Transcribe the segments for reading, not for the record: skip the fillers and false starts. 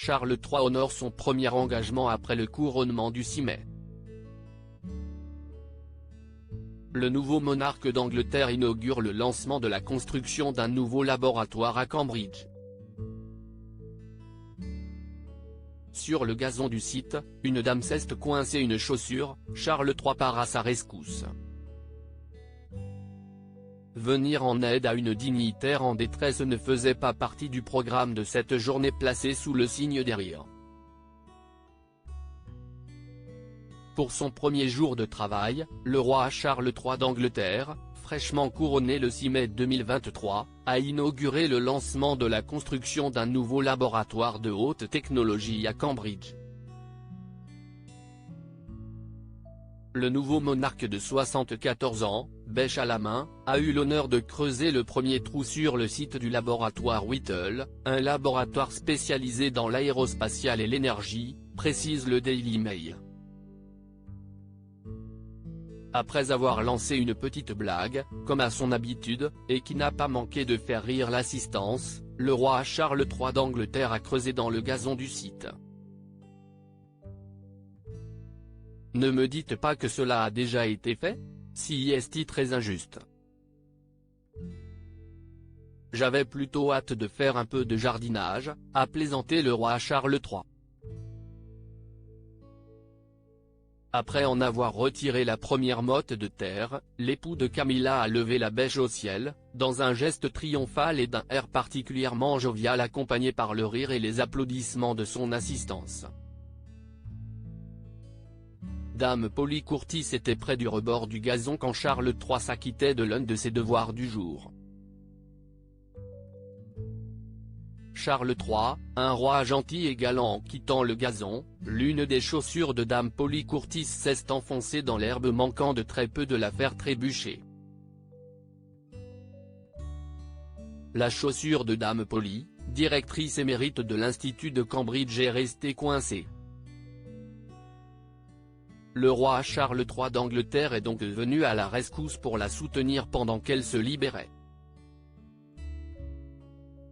Charles III honore son premier engagement après le couronnement du 6 mai. Le nouveau monarque d'Angleterre inaugure le lancement de la construction d'un nouveau laboratoire à Cambridge. Sur le gazon du site, une dame s'est coincée une chaussure, Charles III part à sa rescousse. Venir en aide à une dignitaire en détresse ne faisait pas partie du programme de cette journée placée sous le signe des rires. Pour son premier jour de travail, le roi Charles III d'Angleterre, fraîchement couronné le 6 mai 2023, a inauguré le lancement de la construction d'un nouveau laboratoire de haute technologie à Cambridge. Le nouveau monarque de 74 ans, bêche à la main, a eu l'honneur de creuser le premier trou sur le site du laboratoire Whittle, un laboratoire spécialisé dans l'aérospatiale et l'énergie, précise le Daily Mail. Après avoir lancé une petite blague, comme à son habitude, et qui n'a pas manqué de faire rire l'assistance, le roi Charles III d'Angleterre a creusé dans le gazon du site. Ne me dites pas que cela a déjà été fait? Si est très injuste. J'avais plutôt hâte de faire un peu de jardinage, a plaisanté le roi Charles III. Après en avoir retiré la première motte de terre, l'époux de Camilla a levé la bêche au ciel, dans un geste triomphal et d'un air particulièrement jovial accompagné par le rire et les applaudissements de son assistance. Dame Polly Curtis était près du rebord du gazon quand Charles III s'acquittait de l'un de ses devoirs du jour. Charles III, un roi gentil et galant en quittant le gazon, l'une des chaussures de Dame Polly Curtis s'est enfoncée dans l'herbe manquant de très peu de la faire trébucher. La chaussure de Dame Polly, directrice émérite de l'Institut de Cambridge est restée coincée. Le roi Charles III d'Angleterre est donc venu à la rescousse pour la soutenir pendant qu'elle se libérait.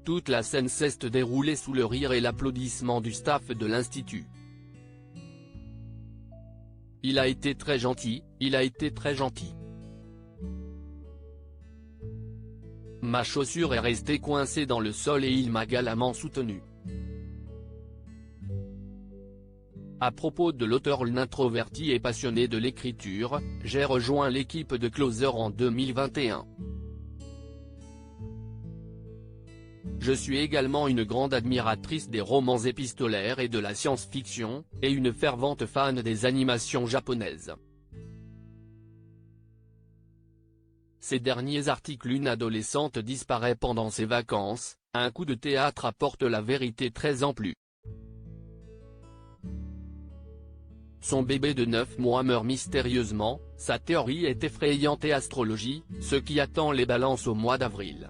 Toute la scène s'est déroulée sous le rire et l'applaudissement du staff de l'Institut. Il a été très gentil, il a été très gentil. Ma chaussure est restée coincée dans le sol et il m'a galamment soutenu. À propos de l'auteur introverti et passionné de l'écriture, j'ai rejoint l'équipe de Closer en 2021. Je suis également une grande admiratrice des romans épistolaires et de la science-fiction, et une fervente fan des animations japonaises. Ces derniers articles. Une adolescente disparaît pendant ses vacances, un coup de théâtre apporte la vérité très amplue. Son bébé de 9 mois meurt mystérieusement, sa théorie est effrayante et astrologie, ce qui attend les balances au mois d'avril.